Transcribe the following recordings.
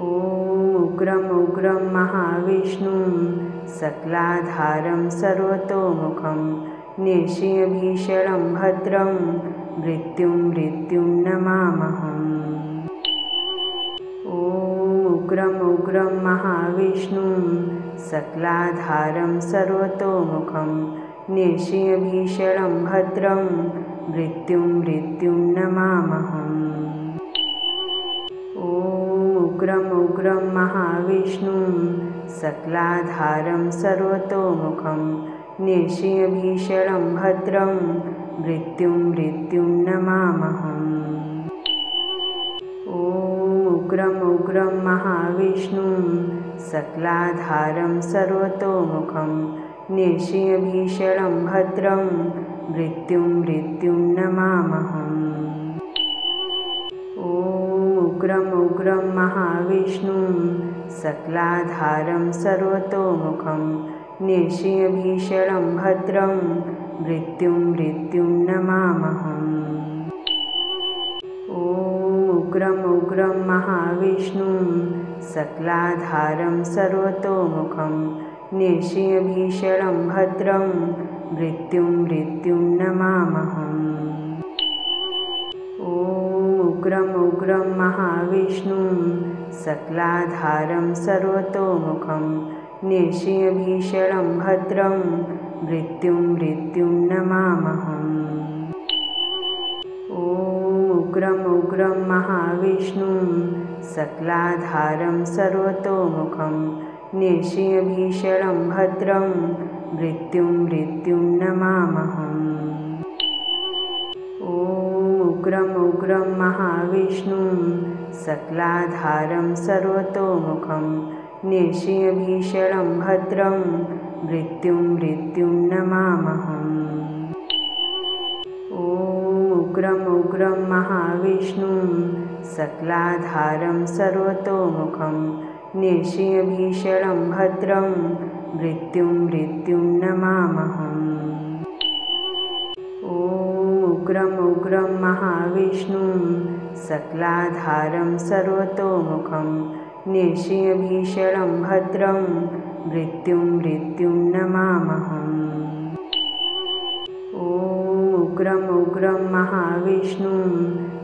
उग्रं उग्रं महाविष्णुं सकलाधारं सर्वतोमुखं निर्षीयभीषणं भद्रं मृत्युं नमामहम्। उग्रं उग्रं महाविष्णुं सकलाधारं सर्वतोमुखं निर्षीयभीषणं भद्रं मृत्युं नमामहम्। उग्रं उग्रं महाविष्णुं सकलाधारं सर्वतोमुखं निर्षीयभीषणं भद्रं मृत्युं नमामहम्। उग्रं उग्रं महाविष्णुं सकलाधारं सर्वतोमुखं निर्षीयभीषणं भद्रं मृत्युं नमामहम्। उग्रं उग्रं महाविष्णुं सकलाधारं सर्वतोमुखं निर्षीयभीषणं भद्रं मृत्युं नमामहम्। उग्रं उग्रं महाविष्णुं सकलाधारं सर्वतोमुखं निर्षीयभीषणं भद्रं मृत्युं नमामहम्। उग्रं उग्रं महाविष्णुं सकलाधारं सर्वतोमुखं निर्षीयभीषणं भद्रं मृत्युं नमामहम्। उग्रं उग्रं महाविष्णुं सकलाधारं सर्वतोमुखं निर्षीयभीषणं भद्रं मृत्युं नमामहम्। उग्रं उग्रं महाविष्णुं सकलाधारं सर्वतोमुखं निर्षीयभीषणं भद्रं मृत्युं नमामहम्। उग्रं उग्रं महाविष्णुं सकलाधारं सर्वतोमुखं निर्षीयभीषणं भद्रं मृत्युं नमामहम्। उग्रं उग्रं महाविष्णुं सकलाधारं सर्वतोमुखं निर्षीयभीषणं भद्रं मृत्युं नमामहम्। उग्रं उग्रं महाविष्णुं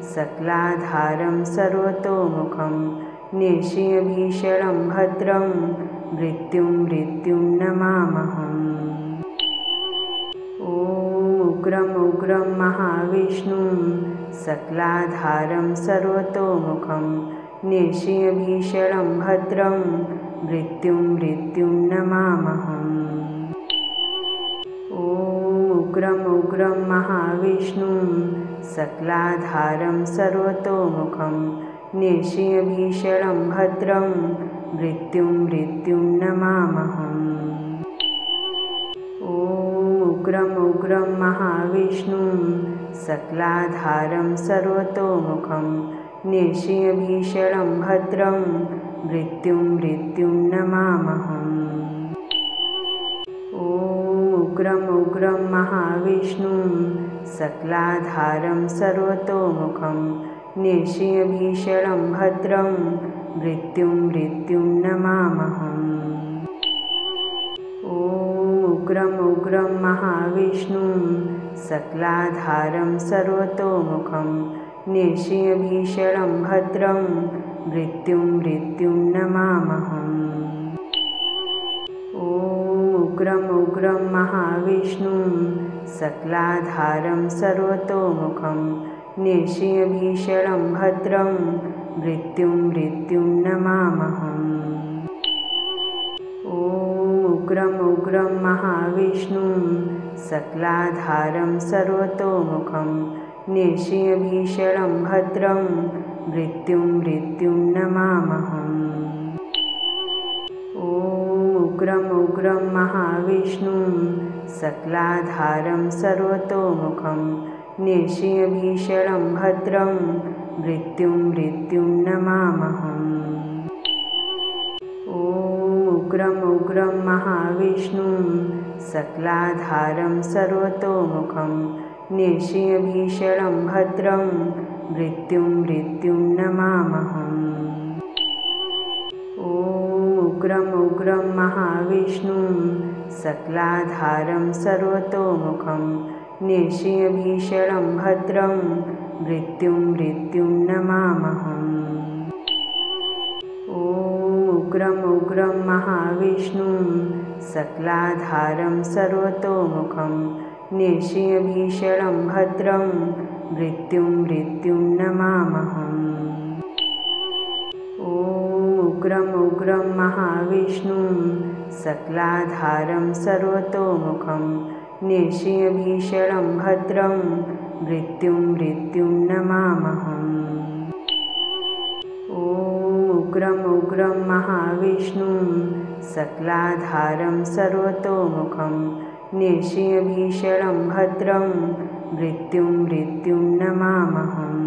सकलाधारं सर्वतोमुखं निर्षीयभीषणं भद्रं मृत्युं नमामहम्। उग्रं उग्रं महाविष्णुं सकलाधारं सर्वतोमुखं निर्षीयभीषणं भद्रं मृत्युं नमामहम्। उग्रं उग्रं महाविष्णुं सकलाधारं सर्वतोमुखं निर्षीयभीषणं भद्रं मृत्युं नमामहम्। उग्रं उग्रं महाविष्णुं सकलाधारं सर्वतोमुखं निर्षीयभीषणं भद्रं मृत्युं नमामहम्। उग्रं उग्रं महाविष्णुं सकलाधारं सर्वतोमुखं निर्षीयभीषणं भद्रं मृत्युं नमामहम्। उग्रं उग्रं महाविष्णुं सकलाधारं सर्वतोमुखं निर्षीयभीषणं भद्रं मृत्युं नमामहम्। उग्रं उग्रं महाविष्णुं सकलाधारं सर्वतोमुखं निर्षीयभीषणं भद्रं मृत्युं नमामहम्। उग्रं उग्रं महाविष्णुं सकलाधारं सर्वतोमुखं निर्षीयभीषणं भद्रं मृत्युं नमामहम्। उग्रं उग्रं महाविष्णुं सकलाधारं सर्वतोमुखं निर्षीयभीषणं भद्रं मृत्युं नमामहम्। उग्रं उग्रं महाविष्णुं सकलाधारं सर्वतोमुखं निर्षीयभीषणं भद्रं मृत्युं नमामहम्। उग्रं महाविष्णुं सकलाधारं सर्वतोमुखं निर्सिंहभीषणं भद्रं मृत्युं नमामहम्। उग्रं महाविष्णुं सकलाधारं सर्वतोमुखं निर्सिंहभीषणं भद्रं मृत्युं नमामहम्। उग्रं महाविष्णुं सकलाधारं सर्वतोमुखं निर्सिंहभीषणं भद्रं मृत्युं नमामहम्। उग्रं महाविष्णुं सकलाधारं सर्वतोमुखं निर्सिंहभीषणं भद्रं मृत्युं नमामहम्।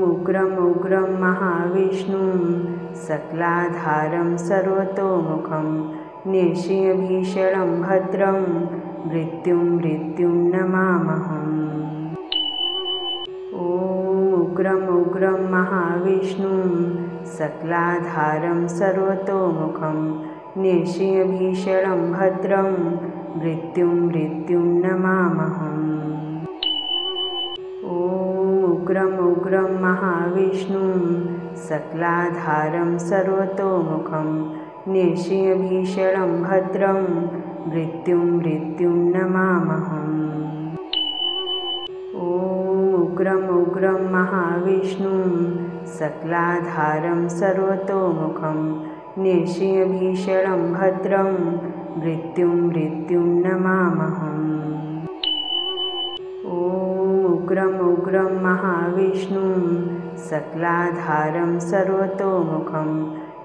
उग्रं महाविष्णुं सकलाधारं सर्वतोमुखं निर्सिंहभीषणं भद्रं मृत्युं नमामहम्। उग्रं महाविष्णुं सकलाधारं सर्वतोमुखं निर्सिंहभीषणं भद्रं मृत्युं नमामहम्। उग्रं महाविष्णुं सकलाधारं सर्वतोमुखं निर्सिंहभीषणं भद्रं मृत्युं नमामहम्। उग्रं महाविष्णुं सकलाधारं सर्वतोमुखं निर्सिंहभीषणं भद्रं मृत्युं नमामहम्। उग्रं महाविष्णुं सकलाधारं सर्वतोमुखं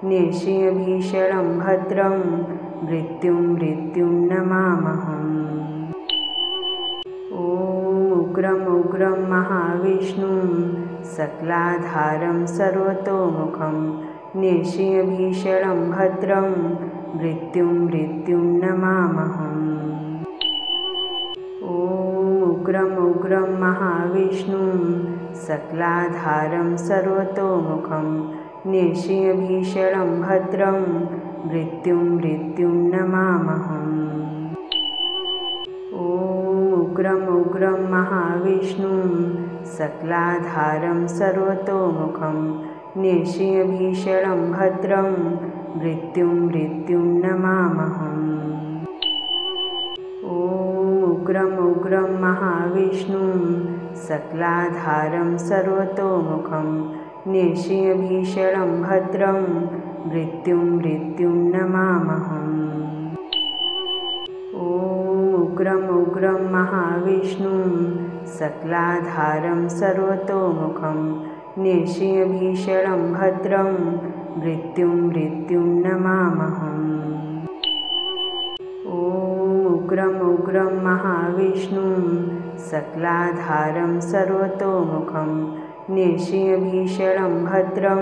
निर्सिंहभीषणं भद्रं मृत्युं नमामहम्। उग्रं महाविष्णुं सकलाधारं सर्वतोमुखं निर्सिंहभीषणं भद्रं मृत्युं नमामहम्। उग्रं महाविष्णुं सकलाधारं सर्वतोमुखं निर्सिंहभीषणं भद्रं मृत्युं नमामहम्। उग्रं महाविष्णुं सकलाधारं सर्वतोमुखं निर्सिंहभीषणं भद्रं मृत्युं नमामहम्। उग्रं महाविष्णुं सकलाधारं सर्वतोमुखं निर्सिंहभीषणं भद्रं मृत्युं नमामहम्। उग्रं महाविष्णुं सकलाधारं सर्वतोमुखं निर्सिंहभीषणं भद्रं मृत्युं नमामहम्। उग्रं महाविष्णुं सकलाधारं सर्वतोमुखं निर्सिंहभीषणं भद्रं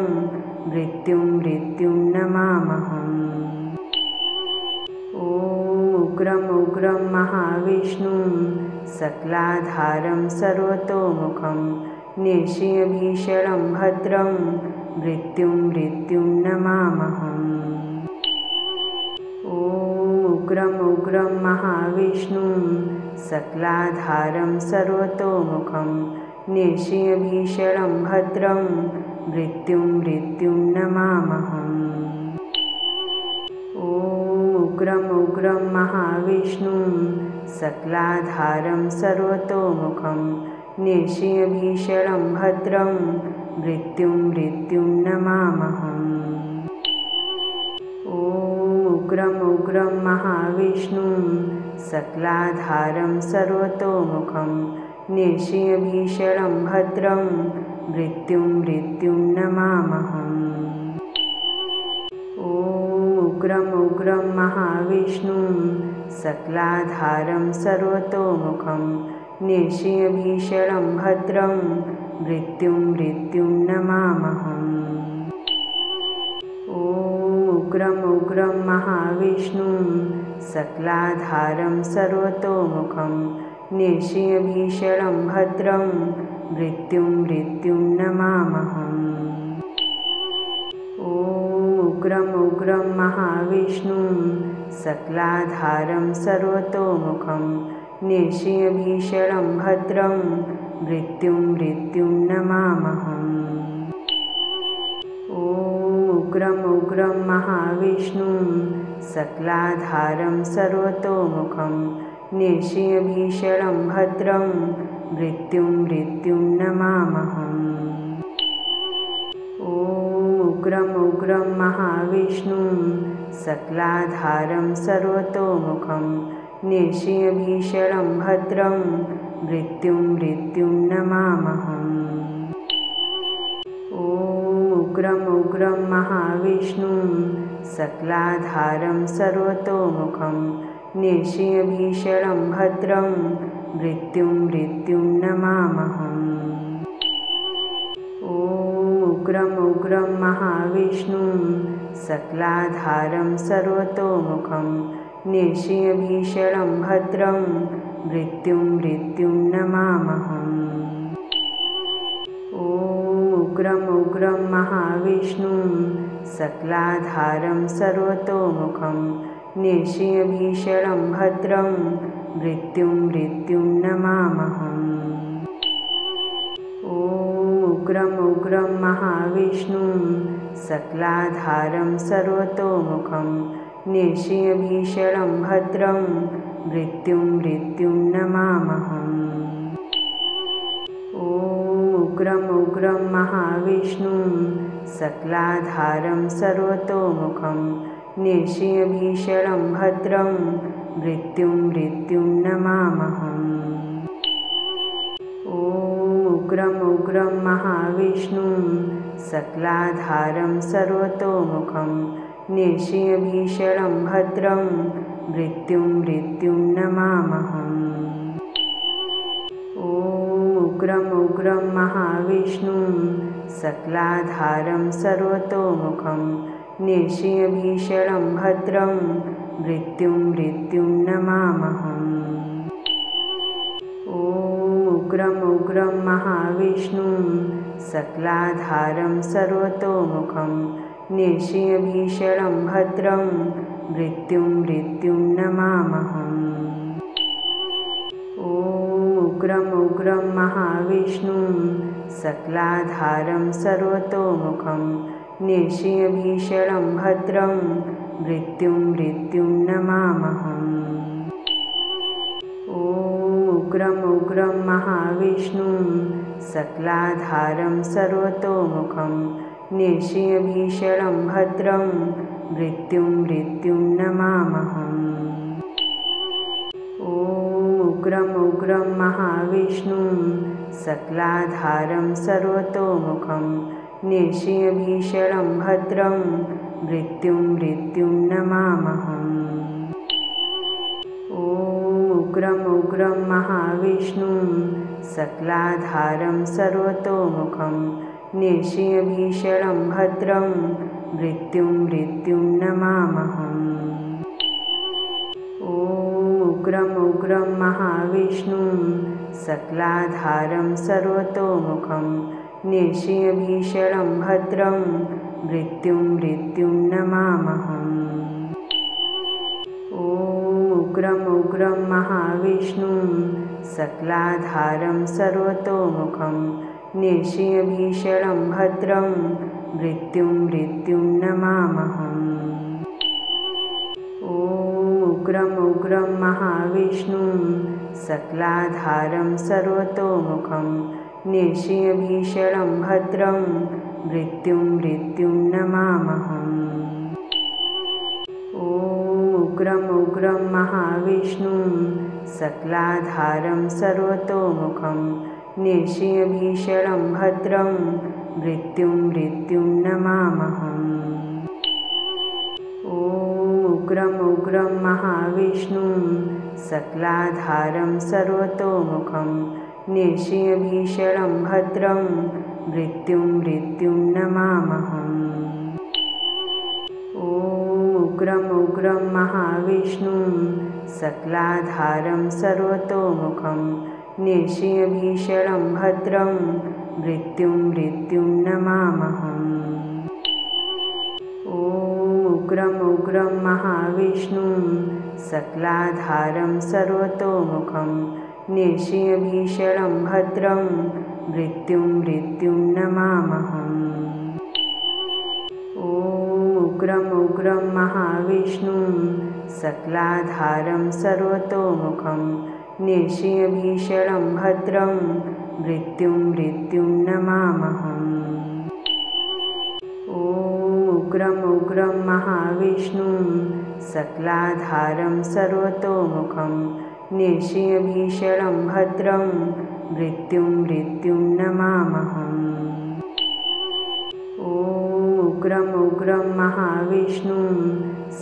मृत्युं नमामहम्। उग्रं महाविष्णुं सकलाधारं सर्वतोमुखं निर्सिंहभीषणं भद्रं मृत्युं नमामहम्। उग्रं महाविष्णुं सकलाधारं सर्वतोमुखं निर्सिंहभीषणं भद्रं मृत्युं नमामहम्। उग्रं महाविष्णुं सकलाधारं सर्वतोमुखं निर्सिंहभीषणं भद्रं मृत्युं नमामहम्। उग्रं महाविष्णुं सकलाधारं सर्वतोमुखं निर्सिंहभीषणं भद्रं मृत्युं नमामहम्। उग्रं महाविष्णुं सकलाधारं सर्वतोमुखं निर्सिंहभीषणं भद्रं मृत्युं नमामहम्। उग्रं महाविष्णुं सकलाधारं सर्वतोमुखं निर्सिंहभीषणं भद्रं मृत्युं नमामहम्। उग्रं महाविष्णुं सकलाधारं सर्वतोमुखं निर्षीयभीषणं भद्रं मृत्युं नमामहम्। उग्रं महाविष्णुं सकलाधारं सर्वतोमुखं निर्षीयभीषणं भद्रं मृत्युं नमामहम्। उग्रं महाविष्णुं सकलाधारं सर्वतोमुखं निर्षीयभीषणं भद्रं मृत्युं नमामहम्। उग्रं महाविष्णुं सकलाधारं सर्वतोमुखं निर्षीयभीषणं भद्रं मृत्युं नमामहम्। उग्रं महाविष्णुं सकलाधारं सर्वतोमुखं निर्षीयभीषणं भद्रं मृत्युं नमामहम्। उग्रं महाविष्णुं सकलाधारं सर्वतोमुखं निर्षीयभीषणं भद्रं मृत्युं नमामहम्। उग्रं महाविष्णुं सकलाधारं सर्वतोमुखं निर्षीयभीषणं भद्रं मृत्युं नमामहम्। उग्रं महाविष्णुं सकलाधारं सर्वतोमुखं निर्षीयभीषणं भद्रं मृत्युं नमामहम्। उग्रं महाविष्णुं सकलाधारं सर्वतोमुखं निर्षीयभीषणं भद्रं मृत्युं नमामहम्। उग्रं महाविष्णुं सकलाधारं सर्वतोमुखं निर्षीयभीषणं भद्रं मृत्युं नमामहम्। उग्रं महाविष्णुं सकलाधारं सर्वतोमुखं निर्षीयभीषणं भद्रं मृत्युं नमामहम्। उग्रं महाविष्णुं सकलाधारं सर्वतोमुखं निर्षीयभीषणं भद्रं मृत्युं नमामहम्। उग्रं महाविष्णुं सकलाधारं सर्वतोमुखं निर्षीयभीषणं भद्रं मृत्युं नमामहम्। उग्रं महाविष्णुं सकलाधारं सर्वतोमुखं निर्षीयभीषणं भद्रं मृत्युं नमामहम्। उग्रं महाविष्णुं सकलाधारं सर्वतोमुखं निर्षीयभीषणं भद्रं मृत्युं नमामहम्। उग्रं महाविष्णुं सकलाधारं सर्वतोमुखं निर्षीयभीषणं भद्रं मृत्युं नमामहम्। उग्रं महाविष्णुं सकलाधारं सर्वतोमुखं निर्षीयभीषणं भद्रं मृत्युं नमामहम्। उग्रं महाविष्णुं सकलाधारं सर्वतोमुखं निर्षीयभीषणं भद्रं मृत्युं नमामहम्। उग्रं महाविष्णुं सकलाधारं सर्वतोमुखं निर्षीयभीषणं भद्रं मृत्युं नमामहम्। उग्रं महाविष्णुं सकलाधारं सर्वतोमुखं निर्षीयभीषणं भद्रं मृत्युं नमामहम्। उग्रं महाविष्णुं सकलाधारं सर्वतोमुखं निर्षीयभीषणं भद्रं मृत्युं नमामहम्। उग्रम उग्रं महाविष्णुं सकलाधारं सर्वतोमुखं निर्षीयभीषणं भद्रं मृत्युं मृत्युं नमामहम्। ॐ उग्रम उग्रं महाविष्णुं सकलाधारं सर्वतोमुखं निर्षीयभीषणं भद्रं मृत्युं मृत्युं नमामहम्। ॐ उग्रम उग्रं महाविष्णुं सकलाधारं सर्वतोमुखं निर्षीयभीषणं भद्रं मृत्युं मृत्युं नमामहम्। ॐ उग्रम उग्रं महाविष्णुं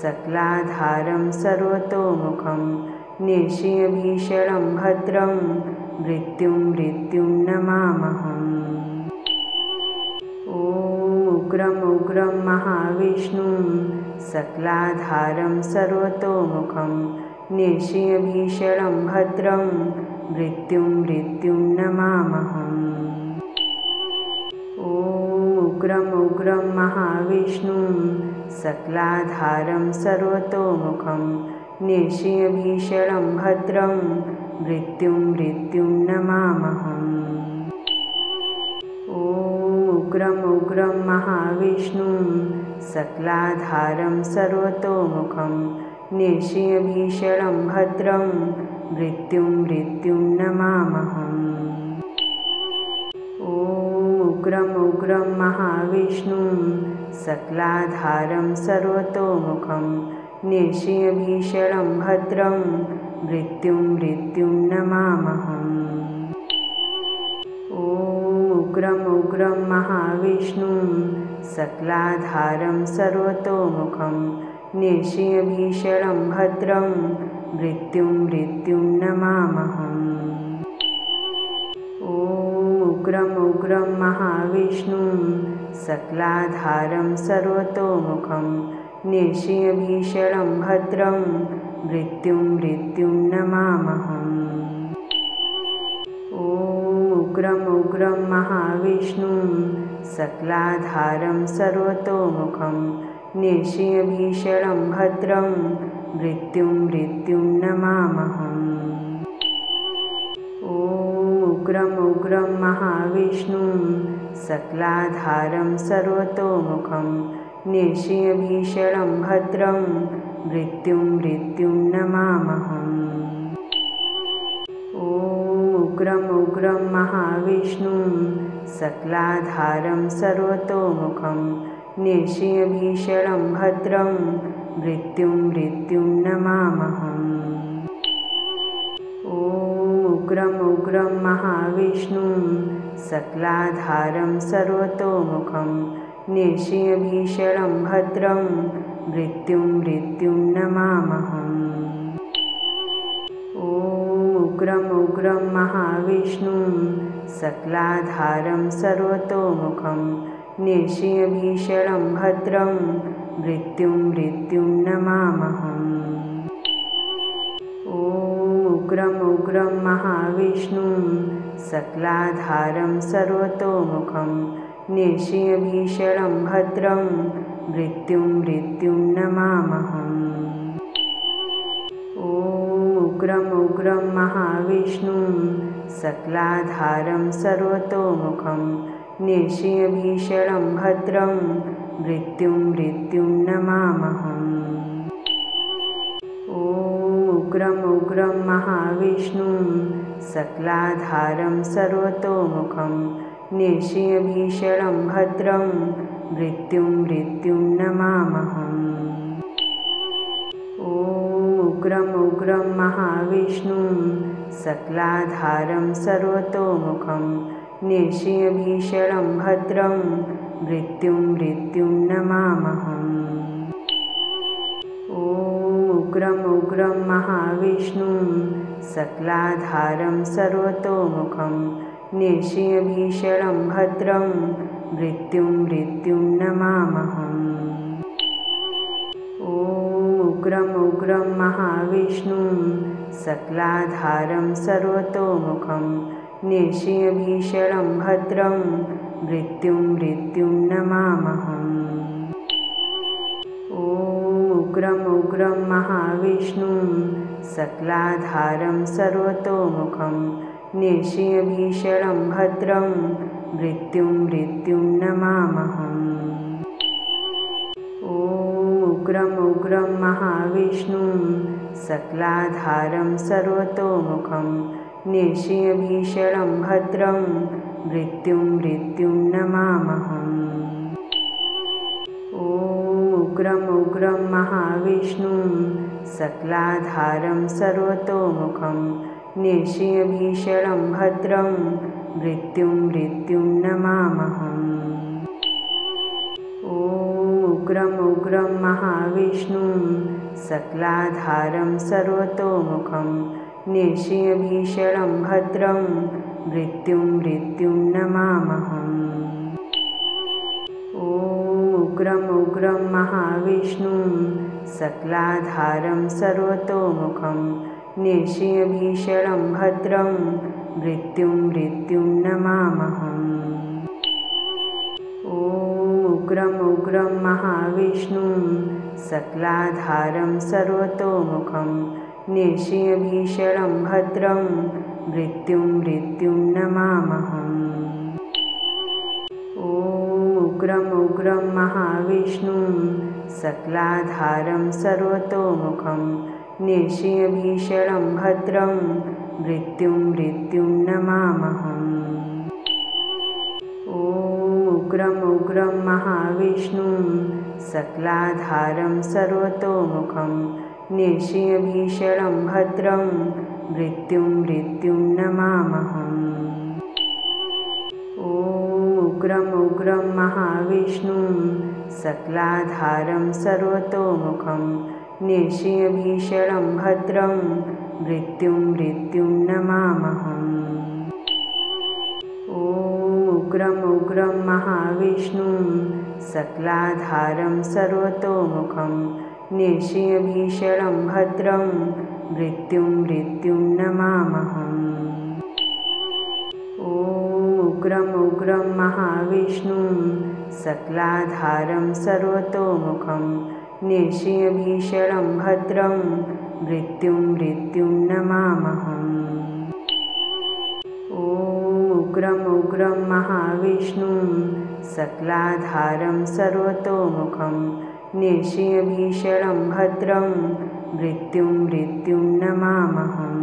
सकलाधारं सर्वतोमुखं निर्षीयभीषणं भद्रं मृत्युं मृत्युं नमामहम्। ॐ उग्रम उग्रं महाविष्णुं सकलाधारं सर्वतोमुखं निर्षीयभीषणं भद्रं मृत्युं मृत्युं नमामहम्। ॐ उग्रम उग्रं महाविष्णुं सकलाधारं सर्वतोमुखं निर्षीयभीषणं भद्रं मृत्युं मृत्युं नमामहम्। ॐ उग्रम उग्रं महाविष्णुं सकलाधारं सर्वतोमुखं निर्षीयभीषणं भद्रं मृत्युं मृत्युं नमामहम्। ॐ उग्रम उग्रं महाविष्णुं सकलाधारं सर्वतोमुखं निर्षीयभीषणं भद्रं मृत्युं मृत्युं नमामहम्। ॐ उग्रम उग्रं महाविष्णुं सकलाधारं सर्वतोमुखं निर्षीयभीषणं भद्रं मृत्युं मृत्युं नमामहम्। ॐ उग्रम उग्रं महाविष्णुं सकलाधारं सर्वतोमुखं निर्षीयभीषणं भद्रं मृत्युं मृत्युं नमामहम्। ॐ उग्रम उग्रं महाविष्णुं सकलाधारं सर्वतोमुखं निर्षीयभीषणं भद्रं मृत्युं मृत्युं नमामहम्। ॐ उग्रम उग्रं महाविष्णुं सकलाधारं सर्वतोमुखं निर्षीयभीषणं भद्रं मृत्युं मृत्युं नमामहम्। ॐ उग्रम उग्रं महाविष्णुं सकलाधारं सर्वतोमुखं निर्षीयभीषणं भद्रं मृत्युं मृत्युं नमामहम्। ॐ उग्रम उग्रं महाविष्णुं सकलाधारं सर्वतोमुखं निर्षीयभीषणं भद्रं मृत्युं मृत्युं नमामहम्। ॐ उग्रम उग्रं महाविष्णुं सकलाधारं सर्वतोमुखं निर्षीयभीषणं भद्रं मृत्युं मृत्युं नमामहम्। ॐ उग्रम उग्रं महाविष्णुं सकलाधारं सर्वतोमुखं निर्षीयभीषणं भद्रं मृत्युं मृत्युं नमामहम्। ॐ उग्रम उग्रं महाविष्णुं सकलाधारं सर्वतोमुखं निर्षीयभीषणं भद्रं मृत्युं मृत्युं नमामहम्। ॐ उग्रम उग्रं महाविष्णुं सकलाधारं सर्वतोमुखं निर्षीयभीषणं भद्रं मृत्युं मृत्युं नमामहम्। ॐ उग्रम उग्रं महाविष्णुं सकलाधारं सर्वतोमुखं निर्षीयभीषणं भद्रं मृत्युं मृत्युं नमामहम्। ॐ उग्रम उग्रं महाविष्णुं सकलाधारं सर्वतोमुखं निर्षीयभीषणं भद्रं मृत्युं मृत्युं नमामहम्। ॐ उग्रम उग्रं महाविष्णुं सकलाधारं सर्वतोमुखं निर्षीयभीषणं भद्रं मृत्युं मृत्युं नमामहम्। ॐ उग्रं महाविष्णुं सकलाधारं सर्वतोमुखं निर्षियभीषणं भद्रं मृत्युं नमामहम्। उग्रं महाविष्णुं सकलाधारं सर्वतोमुखं निर्षियभीषणं भद्रं मृत्युं नमामहम्। उग्रं महाविष्णुं सकलाधारं सर्वतोमुखं निर्षियभीषणं भद्रं मृत्युं नमामहम्। उग्रं महाविष्णुं सकलाधारं सर्वतोमुखं निर्षियभीषणं भद्रं मृत्युं नमामहम्। उग्रं महाविष्णुं सकलाधारं सर्वतोमुखं निर्षियभीषणं भद्रं मृत्युं नमामहम्। उग्रं महाविष्णुं सकलाधारं सर्वतोमुखं निर्षियभीषणं भद्रं मृत्युं नमामहम्। उग्रं महाविष्णुं सकलाधारं सर्वतोमुखं निर्षियभीषणं भद्रं मृत्युं नमामहम्। उग्रं महाविष्णुं सकलाधारं सर्वतोमुखं निर्षियभीषणं भद्रं मृत्युं नमामहम्। उग्रं महाविष्णुं सकलाधारं सर्वतोमुखं निर्षियभीषणं भद्रं मृत्युं नमामहम्। उग्रं महाविष्णुं सकलाधारं सर्वतोमुखं निर्षियभीषणं भद्रं मृत्युं नमामहम्। उग्रं महाविष्णुं सकलाधारं सर्वतोमुखं निर्षियभीषणं भद्रं मृत्युं नमामहम्। उग्रं महाविष्णुं सकलाधारं सर्वतोमुखं निर्षियभीषणं भद्रं मृत्युं नमामहम्।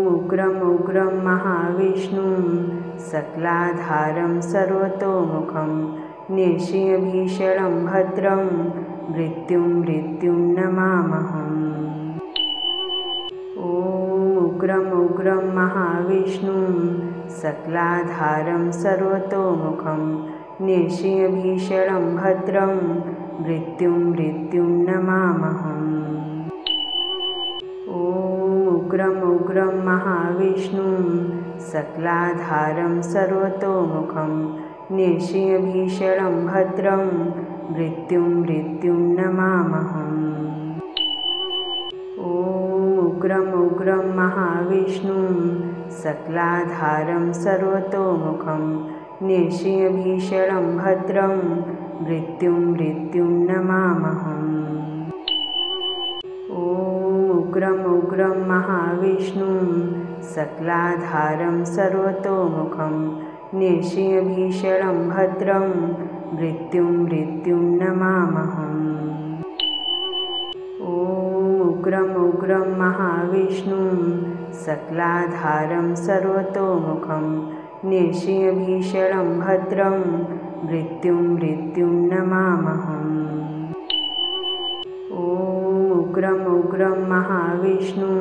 उग्रं महाविष्णुं सकलाधारं सर्वतोमुखं निर्षियभीषणं भद्रं मृत्युं नमामहम्। उग्रं महाविष्णुं सकलाधारं सर्वतोमुखं निर्षियभीषणं भद्रं मृत्युं नमामहम्। उग्रं महाविष्णुं सकलाधारं सर्वतोमुखं निर्षियभीषणं भद्रं मृत्युं नमामहम्। उग्रं महाविष्णुं सकलाधारं सर्वतोमुखं निर्षियभीषणं भद्रं मृत्युं नमामहम्। उग्रं महाविष्णुं सकलाधारं सर्वतोमुखं निर्षियभीषणं भद्रं मृत्युं नमामहम्। उग्रं महाविष्णुं सकलाधारं सर्वतोमुखं निर्षियभीषणं भद्रं मृत्युं नमामहम्। उग्रं महाविष्णुं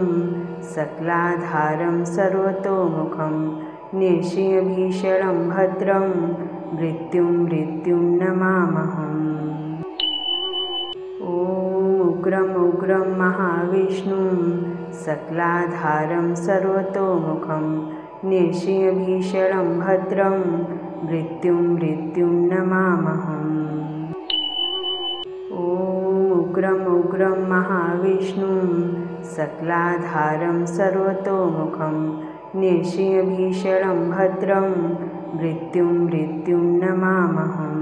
सकलाधारं सर्वतोमुखं निर्षियभीषणं भद्रं मृत्युं नमामहम्। उग्रं महाविष्णुं सकलाधारं सर्वतोमुखं निर्षियभीषणं भद्रं मृत्युं नमामहम्। उग्रं महाविष्णुं सकलाधारं सर्वतोमुखं निर्षियभीषणं भद्रं मृत्युं नमामहम्।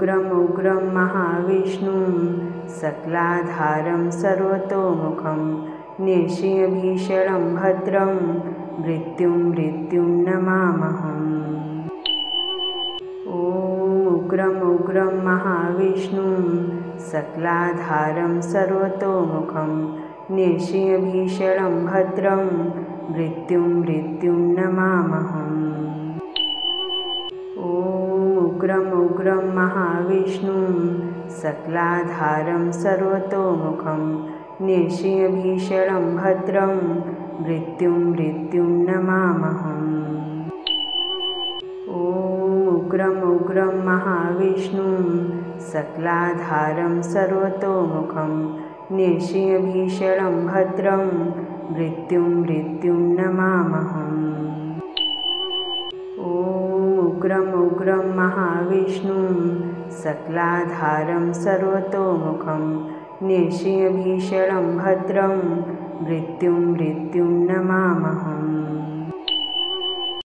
उग्रं महाविष्णुं सकलाधारं सर्वतोमुखं निर्सिंहभीषणं भद्रं मृत्युं नमामहम्। उग्रं महाविष्णुं सकलाधारं सर्वतोमुखं निर्सिंहभीषणं भद्रं मृत्युं नमामहम्। उग्रं महाविष्णुं सकलाधारं सर्वतोमुखं निर्सिंहभीषणं भद्रं मृत्युं नमामहम्। उग्रं महाविष्णुं सकलाधारं सर्वतोमुखं निर्सिंहभीषणं भद्रं मृत्युं नमामहम्। उग्रं महाविष्णुं सकलाधारं सर्वतोमुखं निर्सिंहभीषणं भद्रं मृत्युं नमामहम्।